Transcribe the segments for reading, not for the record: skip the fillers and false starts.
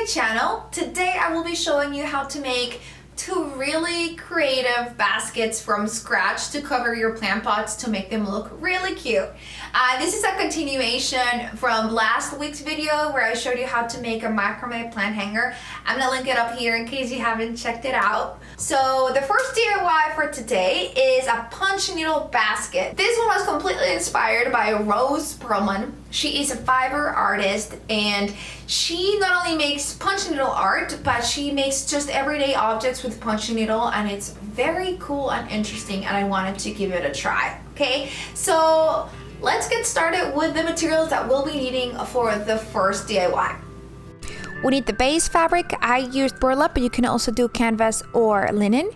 my channel. Today I will be showing you how to make two really creative baskets from scratch to cover your plant pots to make them look really cute. This is a continuation from last week's video where I showed you how to make a macrame plant hanger. I'm gonna link it up here in case you haven't checked it out. So the first DIY for today is a punch needle basket. This one was completely inspired by Rose Perlman. She is a fiber artist and she not only makes punch needle art, but she makes just everyday objects with punch needle, and it's very cool and interesting, and I wanted to give it a try. Okay, so let's get started with the materials that we'll be needing for the first DIY. We need the base fabric. I used burlap, but you can also do canvas or linen.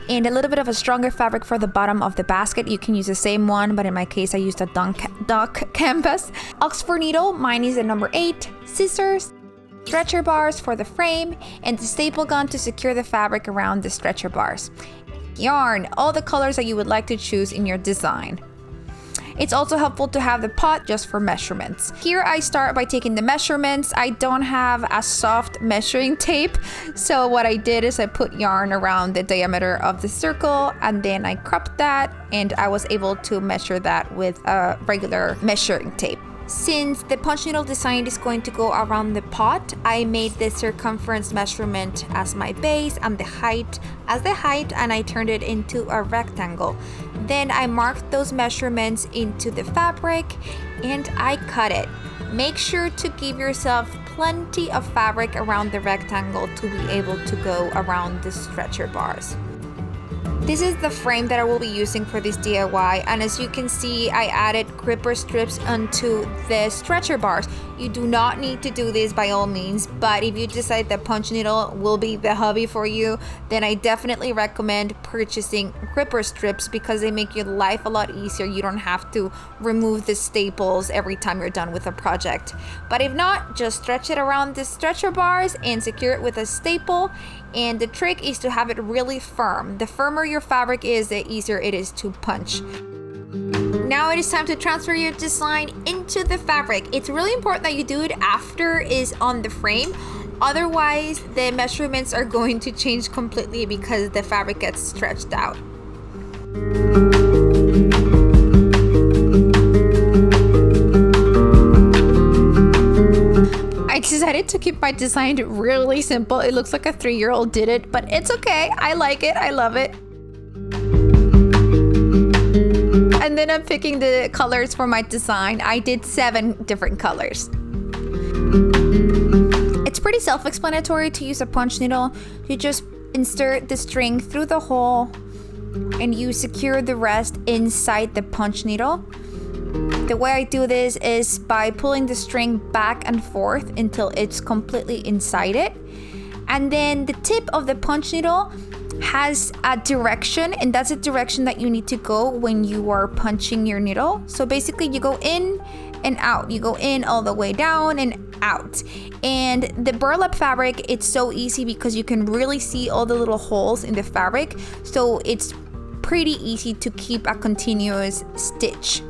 And a little bit of a stronger fabric for the bottom of the basket. You can use the same one, but in my case, I used a duck canvas. Oxford needle, mine is a number 8. Scissors, stretcher bars for the frame, and the staple gun to secure the fabric around the stretcher bars. Yarn, all the colors that you would like to choose in your design. It's also helpful to have the pot just for measurements. Here I start by taking the measurements. I don't have a soft measuring tape, so what I did is I put yarn around the diameter of the circle, and then I cropped that, and I was able to measure that with a regular measuring tape. Since the punch needle design is going to go around the pot, I made the circumference measurement as my base and the height as the height, and I turned it into a rectangle. Then I marked those measurements into the fabric and I cut it. Make sure to give yourself plenty of fabric around the rectangle to be able to go around the stretcher bars. This is the frame that I will be using for this DIY, and as you can see, I added gripper strips onto the stretcher bars. You do not need to do this by all means, but if you decide that punch needle will be the hobby for you, then I definitely recommend purchasing gripper strips because they make your life a lot easier. You don't have to remove the staples every time you're done with a project. But if not, just stretch it around the stretcher bars and secure it with a staple. And the trick is to have it really firm. The firmer your fabric is, the easier it is to punch. Now it is time to transfer your design into the fabric. It's really important that you do it after it's on the frame. Otherwise, the measurements are going to change completely because the fabric gets stretched out. I decided to keep my design really simple. It looks like a 3-year-old did it, but it's okay. I like it. I love it. And then I'm picking the colors for my design. I did 7 different colors. It's pretty self-explanatory to use a punch needle. You just insert the string through the hole and you secure the rest inside the punch needle. The way I do this is by pulling the string back and forth until it's completely inside it. And then the tip of the punch needle has a direction, and that's a direction that you need to go when you are punching your needle. So basically you go in and out. You go in all the way down and out. And the burlap fabric, it's so easy because you can really see all the little holes in the fabric. So it's pretty easy to keep a continuous stitch.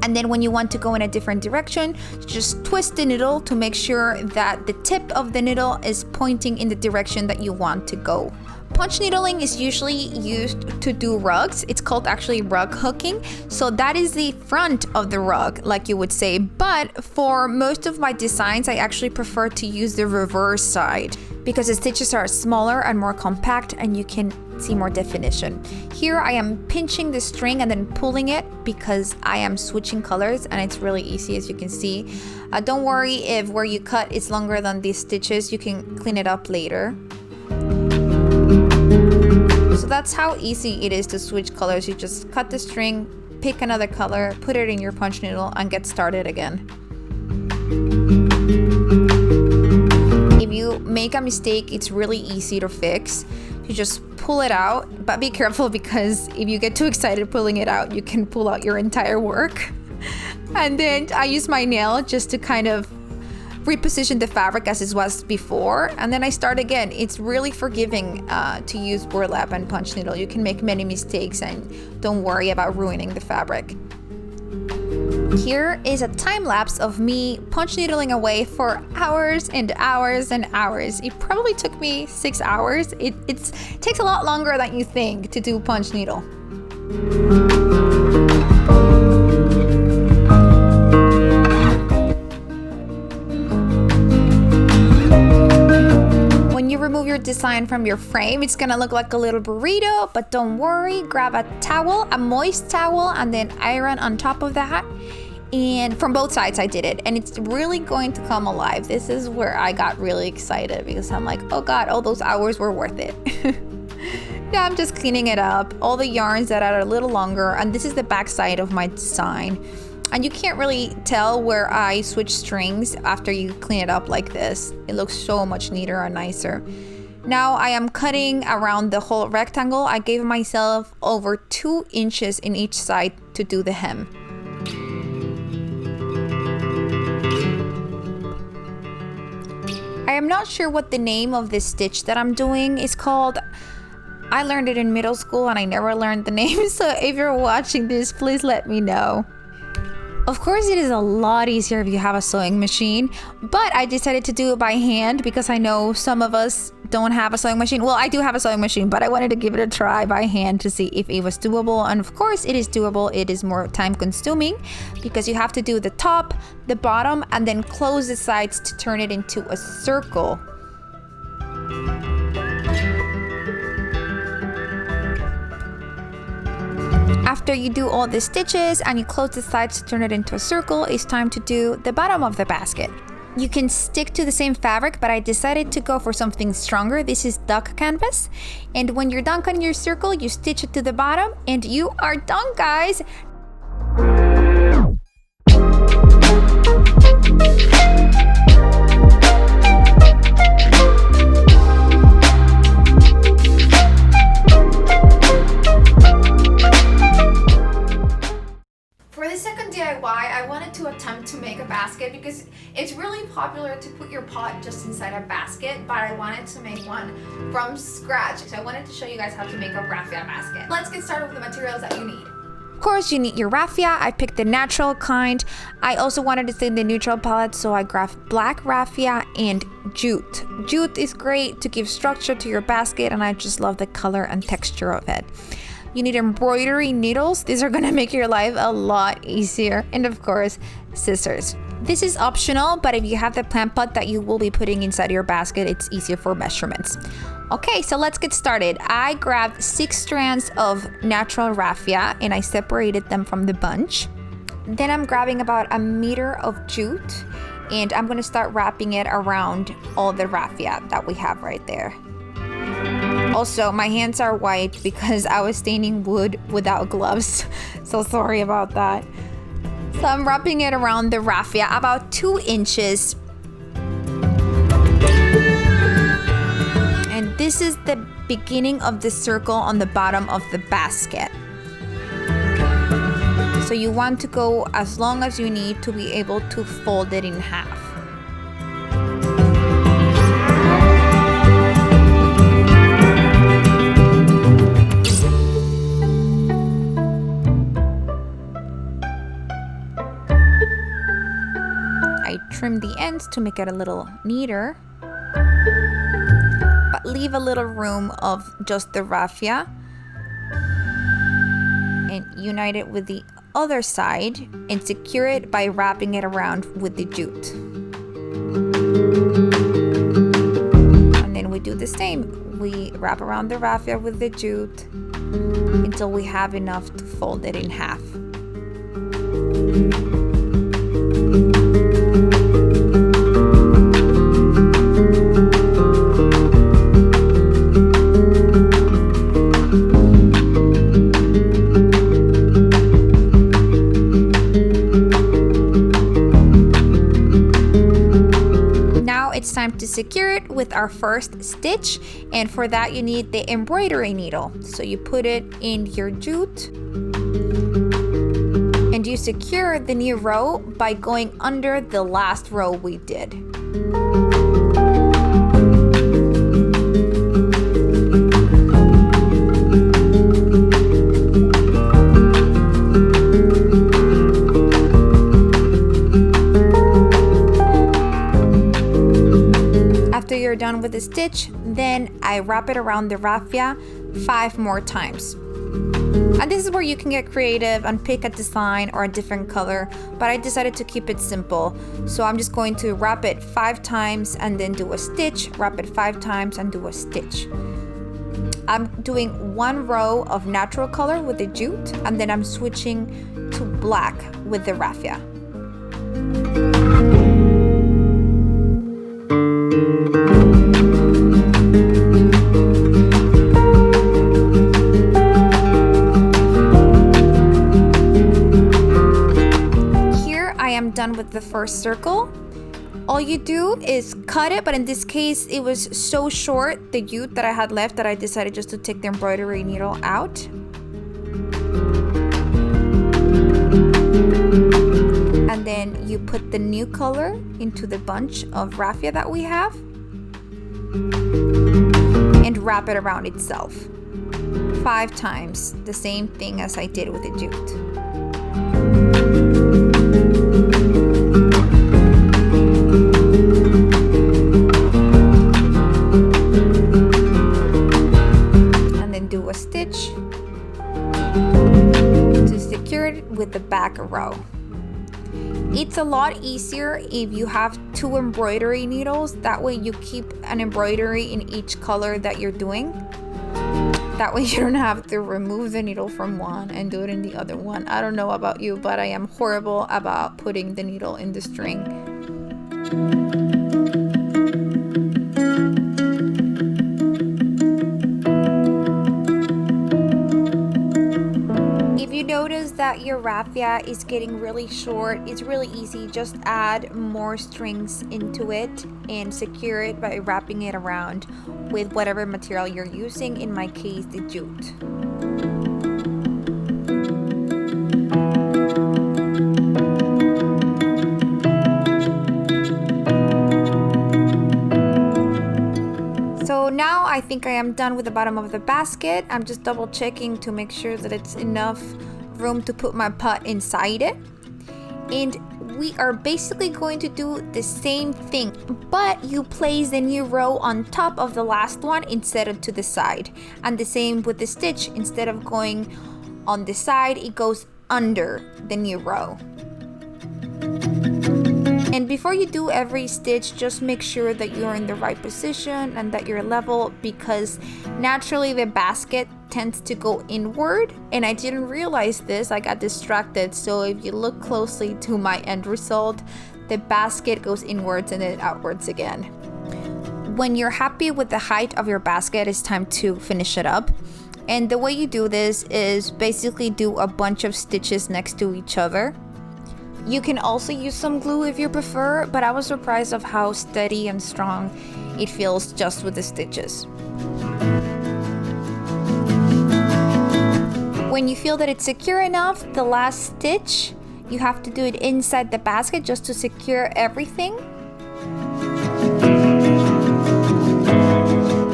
And then when you want to go in a different direction, just twist the needle to make sure that the tip of the needle is pointing in the direction that you want to go. Punch needling is usually used to do rugs. It's called actually rug hooking. So that is the front of the rug, like you would say. But for most of my designs, I actually prefer to use the reverse side because the stitches are smaller and more compact and you can see more definition. Here I am pinching the string and then pulling it because I am switching colors, and it's really easy, as you can see. Don't worry if where you cut is longer than these stitches. You can clean it up later. So that's how easy it is to switch colors. You just cut the string, pick another color, put it in your punch needle, and get started again. If you make a mistake, it's really easy to fix. You just pull it out, but be careful because if you get too excited pulling it out, you can pull out your entire work. And then I use my nail just to kind of reposition the fabric as it was before, and then I start again. It's really forgiving to use burlap and punch needle. You can make many mistakes and don't worry about ruining the fabric. Here is a time lapse of me punch needling away for hours and hours and hours. It probably took me 6 hours. It takes a lot longer than you think to do punch needle. When you remove your design from your frame, it's gonna look like a little burrito, but don't worry, grab a towel, a moist towel, and then iron on top of that. And from both sides I did it, and it's really going to come alive. This is where I got really excited because I'm like, oh god, all those hours were worth it. Now I'm just cleaning it up, all the yarns that are a little longer, and this is the back side of my design. And you can't really tell where I switch strings after you clean it up like this. It looks so much neater and nicer. Now I am cutting around the whole rectangle. I gave myself over 2 inches in each side to do the hem. I am not sure what the name of this stitch that I'm doing is called. I learned it in middle school and I never learned the name, so if you're watching this, please let me know. Of course, it is a lot easier if you have a sewing machine, but I decided to do it by hand because I know some of us don't have a sewing machine. Well, I do have a sewing machine, but I wanted to give it a try by hand to see if it was doable. And of course, it is doable. It is more time consuming because you have to do the top, the bottom, and then close the sides to turn it into a circle. After you do all the stitches and you close the sides to turn it into a circle, it's time to do the bottom of the basket. You can stick to the same fabric, but I decided to go for something stronger. This is duck canvas. And when you're done cutting your circle, you stitch it to the bottom and you are done, guys. I wanted to attempt to make a basket because it's really popular to put your pot just inside a basket, but I wanted to make one from scratch. So I wanted to show you guys how to make a raffia basket. Let's get started with the materials that you need. Of course, you need your raffia. I picked the natural kind. I also wanted to stay in the neutral palette, so I grabbed black raffia and jute. Jute is great to give structure to your basket, and I just love the color and texture of it. You need embroidery needles. These are gonna make your life a lot easier. And of course, scissors. This is optional, but if you have the plant pot that you will be putting inside your basket, it's easier for measurements. Okay, so let's get started. I grabbed 6 strands of natural raffia and I separated them from the bunch. Then I'm grabbing about 1 meter of jute and I'm gonna start wrapping it around all the raffia that we have right there. Also, my hands are white because I was staining wood without gloves. So sorry about that. So I'm wrapping it around the raffia about 2 inches. And this is the beginning of the circle on the bottom of the basket. So you want to go as long as you need to be able to fold it in half. Trim the ends to make it a little neater, but leave a little room of just the raffia and unite it with the other side and secure it by wrapping it around with the jute. And then we do the same. We wrap around the raffia with the jute until we have enough to fold it in half. It's time to secure it with our first stitch, and for that you need the embroidery needle. So you put it in your jute and you secure the new row by going under the last row we did. after you're done with the stitch, then I wrap it around the raffia 5 more times. And this is where you can get creative and pick a design or a different color, but I decided to keep it simple. So I'm just going to wrap it 5 times and then do a stitch, wrap it 5 times and do a stitch. I'm doing 1 row of natural color with the jute, and then I'm switching to black with the raffia. Done with the first circle. All you do is cut it, but in this case it was so short, the jute that I had left, that I decided just to take the embroidery needle out. And then you put the new color into the bunch of raffia that we have and wrap it around itself 5 times, the same thing as I did with the jute. Do a stitch to secure it with the back row. It's a lot easier if you have 2 embroidery needles. That way you keep an embroidery in each color that you're doing. That way you don't have to remove the needle from one and do it in the other one. I don't know about you, but I am horrible about putting the needle in the string. Notice that your raffia is getting really short. It's really easy. Just add more strings into it and secure it by wrapping it around with whatever material you're using. In my case, the jute. So now I think I am done with the bottom of the basket. I'm just double checking to make sure that it's enough room to put my pot inside it. And we are basically going to do the same thing, but you place the new row on top of the last one instead of to the side. And the same with the stitch. Instead of going on the side, it goes under the new row. And before you do every stitch, just make sure that you're in the right position and that you're level, because naturally the basket tends to go inward, and I didn't realize this. I got distracted. So if you look closely to my end result, the basket goes inwards and then outwards again. When you're happy with the height of your basket, it's time to finish it up. And the way you do this is basically do a bunch of stitches next to each other. You can also use some glue if you prefer, but I was surprised of how steady and strong it feels just with the stitches. When you feel that it's secure enough, the last stitch, you have to do it inside the basket just to secure everything.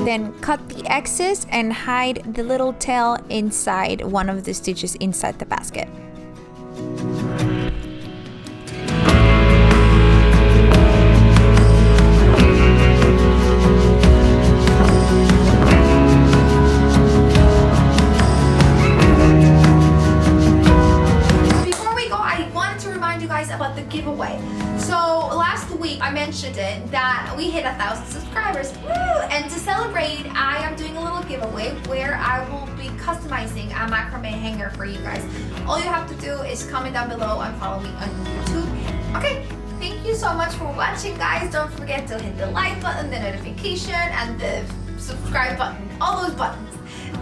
Then cut the excess and hide the little tail inside one of the stitches inside the basket. About the giveaway. So last week I mentioned it that we hit 1,000 subscribers. Woo! And to celebrate, I am doing a little giveaway where I will be customizing a macrame hanger for you guys. All you have to do is comment down below and follow me on YouTube. Okay, thank you so much for watching, guys. Don't forget to hit the like button, the notification, and the subscribe button. All those buttons.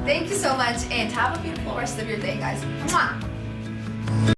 Thank you so much, and have a beautiful rest of your day, guys. Mwah!